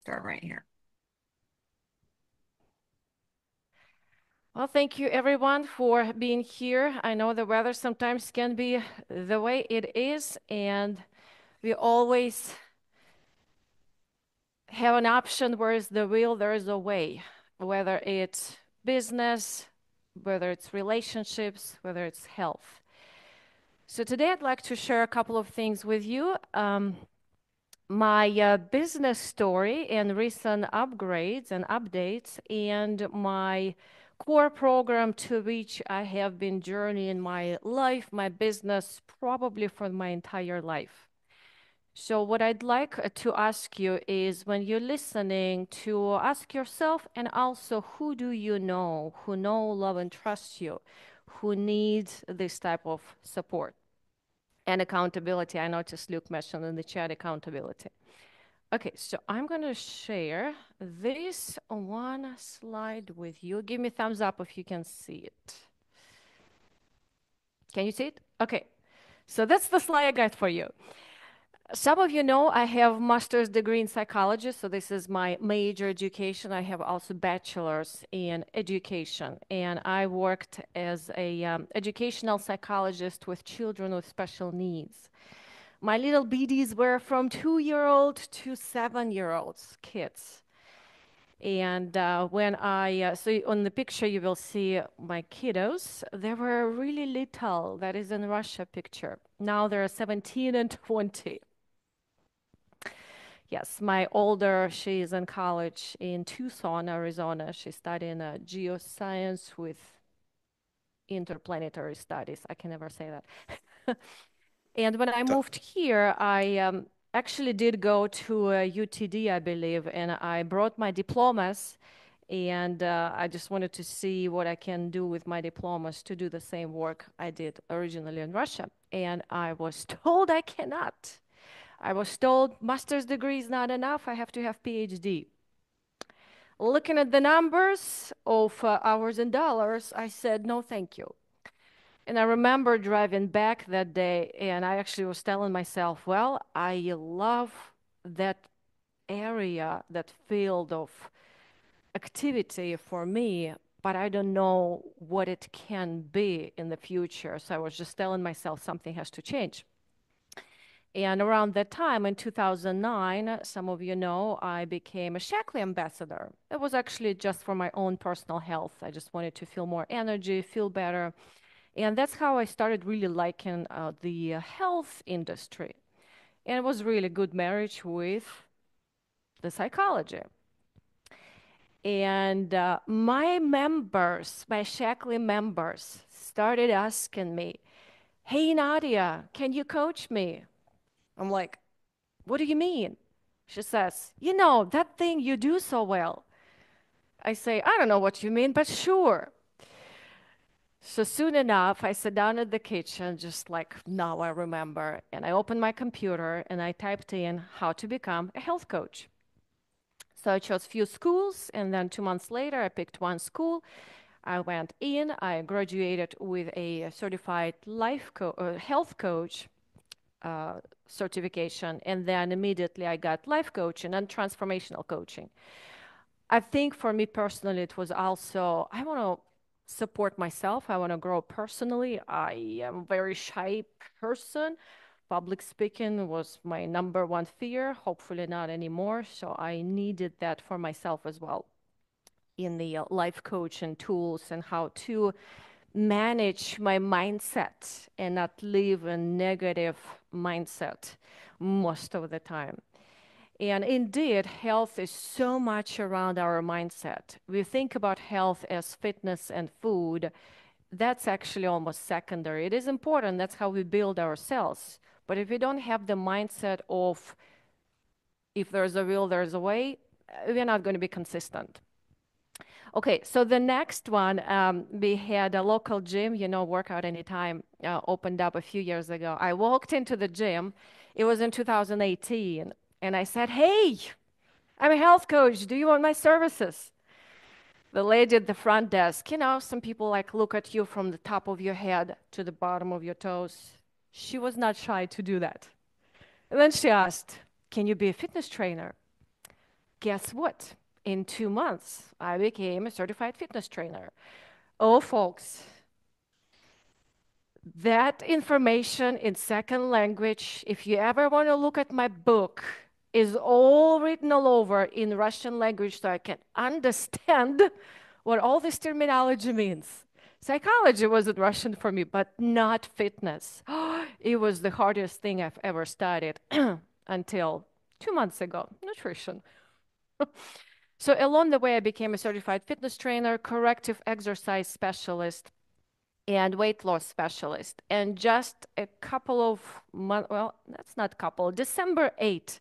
Start right here. Well, thank you everyone for being here. I know the weather sometimes can be the way it is, and we always have an option where is the will, there is a way, whether it's business, whether it's relationships, whether it's health. So today I'd like to share a couple of things with you. My business story and recent upgrades and updates, and my core program to which I have been journeying my life, my business, probably for my entire life. So, what I'd like to ask you is when you're listening to ask yourself, and also who do you know who know, love, and trust you, who needs this type of support and accountability. I noticed Luke mentioned in the chat accountability. Okay, so I'm going to share this one slide with you. Give me thumbs up if you can see it. Can you see it? Okay, so that's the slide I got for you. Some of you know I have master's degree in psychology, so this is my major education. I have also bachelor's in education, and I worked as a educational psychologist with children with special needs. My little BDs were from 2-year-old to 7-year-olds kids. And when so on the picture, you will see my kiddos. They were really little. That is in Russia picture. Now they're 17 and 20. Yes, my older, she is in college in Tucson, Arizona. She's studying geoscience with interplanetary studies. I can never say that. And when I So, moved here, I actually did go to UTD, I believe, and I brought my diplomas. And I just wanted to see what I can do with my diplomas to do the same work I did originally in Russia. And I was told I cannot. I was told master's degree is not enough. I have to have PhD. Looking at the numbers of hours and dollars, I said, no, thank you. And I remember driving back that day, and I actually was telling myself, well, I love that area, that field of activity for me, but I don't know what it can be in the future. So I was just telling myself something has to change. And around that time in 2009, some of you know, I became a Shaklee ambassador. It was actually just for my own personal health. I just wanted to feel more energy, feel better. And that's how I started really liking the health industry. And it was really good marriage with the psychology. And my members, my Shaklee members, started asking me, hey, Nadia, can you coach me? I'm like, what do you mean? She says, you know, that thing you do so well. I say, I don't know what you mean, but sure. So soon enough, I sat down at the kitchen, just like now I remember, and I opened my computer and I typed in how to become a health coach. So I chose few schools, and then 2 months later, I picked one school. I went in, I graduated with a certified health coach certification, and then immediately I got life coaching and transformational coaching. I think for me personally, it was also, I want to support myself. I want to grow personally. I am a very shy person. Public speaking was my number one fear, hopefully not anymore. So I needed that for myself as well in the life coaching tools and how to manage my mindset and not live a negative mindset most of the time. And indeed, health is so much around our mindset. We think about health as fitness and food. That's actually almost secondary. It is important. That's how we build ourselves. But if we don't have the mindset of if there's a will, there's a way, we're not going to be consistent. Okay, so the next one, we had a local gym, workout anytime, opened up a few years ago. I walked into the gym. It was in 2018. And I said, hey, I'm a health coach. Do you want my services? The lady at the front desk, some people like look at you from the top of your head to the bottom of your toes. She was not shy to do that. And then she asked, can you be a fitness trainer? Guess what? In 2 months, I became a certified fitness trainer. Oh, folks, that information in second language, if you ever want to look at my book, is all written all over in Russian language so I can understand what all this terminology means. Psychology wasn't Russian for me, but not fitness. It was the hardest thing I've ever studied until 2 months ago, nutrition. So along the way, I became a certified fitness trainer, corrective exercise specialist, and weight loss specialist. And just a couple of months, well, that's not couple, December 8th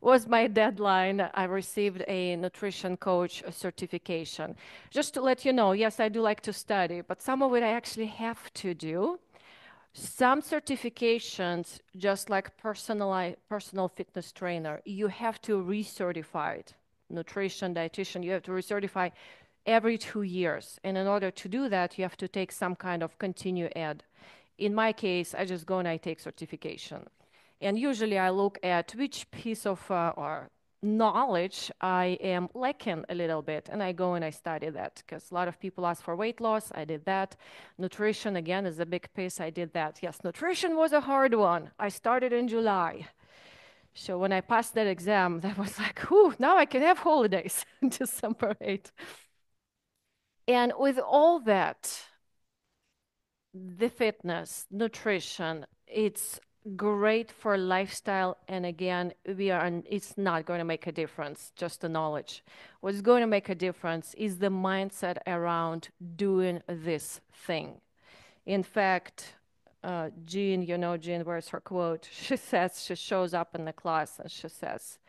was my deadline. I received a nutrition coach certification. Just to let you know, yes, I do like to study, but some of it I actually have to do. Some certifications, just like personal fitness trainer, you have to recertify it. Nutrition, dietitian, you have to recertify every 2 years. And in order to do that, you have to take some kind of continue ed. In my case, I just go and I take certification. And usually I look at which piece of or knowledge I am lacking a little bit, and I go and I study that because a lot of people ask for weight loss. I did that. Nutrition, again, is a big piece. I did that. Yes, nutrition was a hard one. I started in July. So when I passed that exam, that was like, whew, now I can have holidays, December 8th. And with all that, the fitness, nutrition, it's great for lifestyle. And again, it's not going to make a difference, just the knowledge. What's going to make a difference is the mindset around doing this thing. In fact, Jean, Jean, where's her quote? She says, she shows up in the class and she says,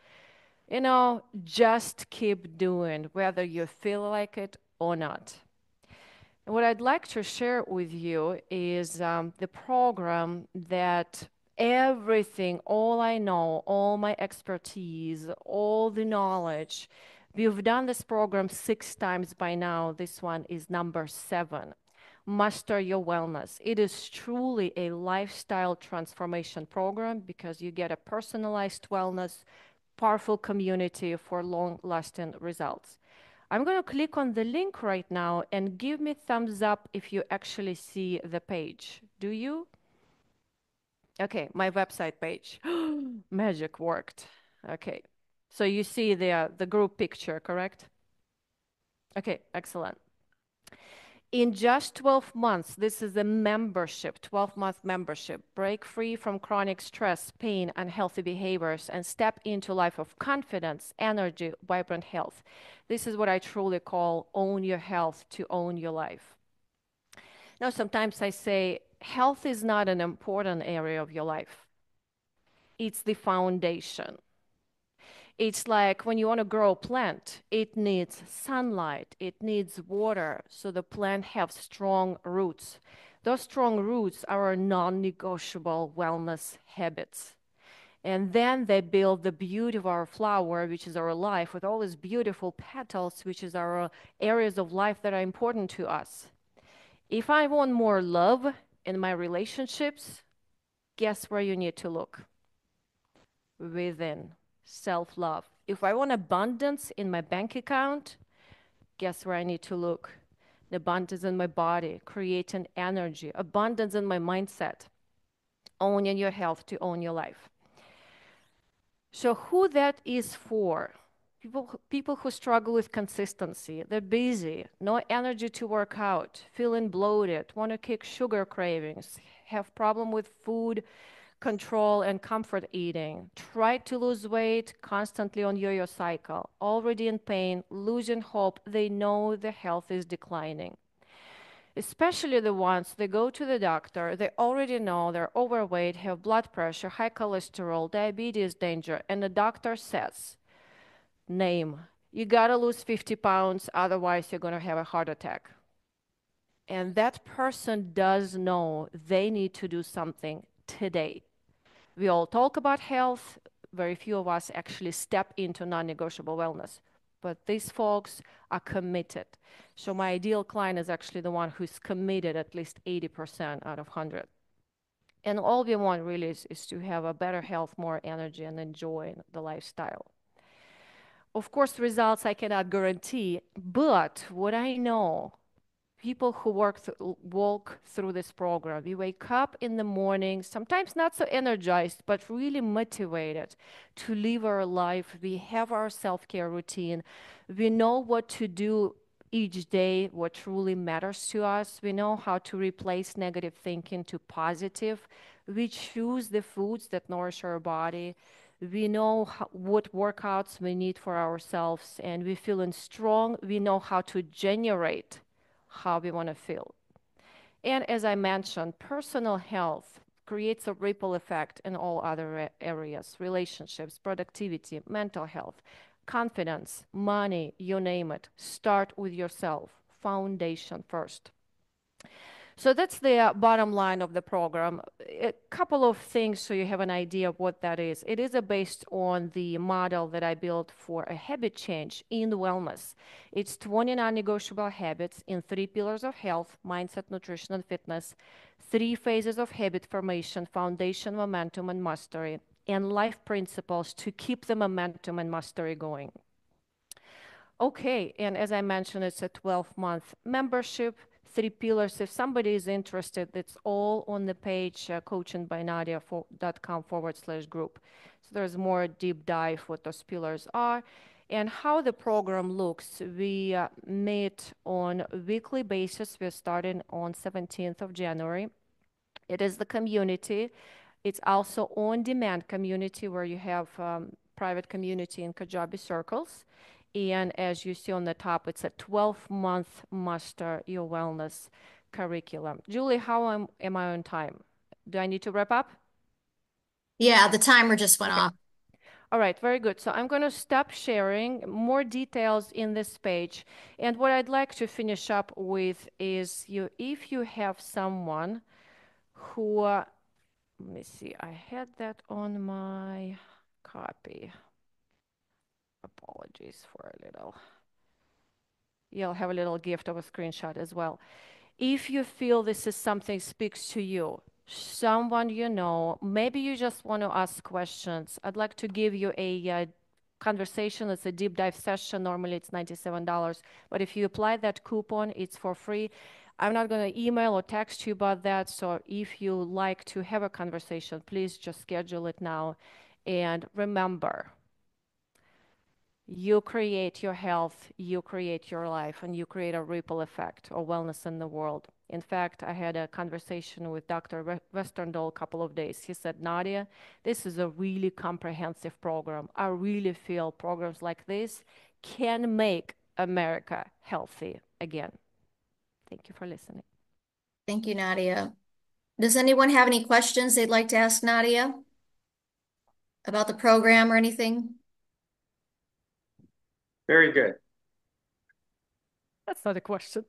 just keep doing whether you feel like it or not. And what I'd like to share with you is the program that everything, all I know, all my expertise, all the knowledge, we've done this program 6 times by now. This one is number 7. Master Your Wellness. It is truly a lifestyle transformation program because you get a personalized wellness, powerful community for long-lasting results. I'm going to click on the link right now and give me thumbs up if you actually see the page. Do you? Okay, my website page. Magic worked. Okay. So you see the group picture, correct? Okay, excellent. In just 12 months, this is a membership, 12-month membership. Break free from chronic stress, pain, unhealthy behaviors, and step into a life of confidence, energy, vibrant health. This is what I truly call own your health to own your life. Now, sometimes I say health is not an important area of your life. It's the foundation. It's like when you want to grow a plant, it needs sunlight, it needs water, so the plant has strong roots. Those strong roots are our non-negotiable wellness habits. And then they build the beauty of our flower, which is our life, with all these beautiful petals, which is our areas of life that are important to us. If I want more love in my relationships, guess where you need to look? Within. Self-love. If I want abundance in my bank account, guess where I need to look? The abundance in my body, creating energy, abundance in my mindset, owning your health to own your life. So who that is for? People who struggle with consistency. They're busy, no energy to work out, feeling bloated, want to kick sugar cravings, have problem with food control and comfort eating, try to lose weight, constantly on yo-yo cycle, already in pain, losing hope, they know the health is declining. Especially the ones they go to the doctor, they already know they're overweight, have blood pressure, high cholesterol, diabetes danger, and the doctor says, name, you gotta lose 50 pounds, otherwise you're gonna have a heart attack. And that person does know they need to do something today. We all talk about health. Very few of us actually step into non-negotiable wellness. But these folks are committed. So my ideal client is actually the one who's committed at least 80% out of 100. And all we want really is to have a better health, more energy, and enjoy the lifestyle. Of course, results I cannot guarantee, but what I know, people who walk through this program, we wake up in the morning, sometimes not so energized, but really motivated to live our life. We have our self-care routine. We know what to do each day, what truly matters to us. We know how to replace negative thinking to positive. We choose the foods that nourish our body. We know what workouts we need for ourselves, and we feeling strong. We know how to generate how we want to feel. And as I mentioned, personal health creates a ripple effect in all other areas: relationships, productivity, mental health, confidence, money, you name it. Start with yourself. Foundation first. So that's the bottom line of the program. A couple of things so you have an idea of what that is. It is based on the model that I built for a habit change in wellness. It's 20 non-negotiable habits in 3 pillars of health: mindset, nutrition, and fitness, 3 phases of habit formation: foundation, momentum, and mastery, and life principles to keep the momentum and mastery going. Okay, and as I mentioned, it's a 12-month membership, 3 pillars. If somebody is interested, it's all on the page coachingbynadia.com/group. So there's more deep dive what those pillars are and how the program looks. We meet on a weekly basis. We're starting on 17th of January. It is the community. It's also on-demand community where you have private community in Kajabi circles. And as you see on the top, it's a 12-month master your wellness curriculum. Julie, how am I on time? Do I need to wrap up? Yeah, the timer just went Okay. off. All right, very good. So I'm going to stop sharing more details in this page. And what I'd like to finish up with is if you have someone who let me see. I had that on my copy. Apologies for a little. You'll have a little gift of a screenshot as well. If you feel this is something speaks to you, someone you know, maybe you just want to ask questions. I'd like to give you a conversation. It's a deep dive session. Normally it's $97, but if you apply that coupon, it's for free. I'm not going to email or text you about that. So if you like to have a conversation, please just schedule it now. And remember, you create your health, you create your life, and you create a ripple effect or wellness in the world. In fact, I had a conversation with Dr. Westerndal a couple of days. He said, Nadia, this is a really comprehensive program. I really feel programs like this can make America healthy again. Thank you for listening. Thank you, Nadia. Does anyone have any questions they'd like to ask Nadia about the program or anything? Very good. That's not a question.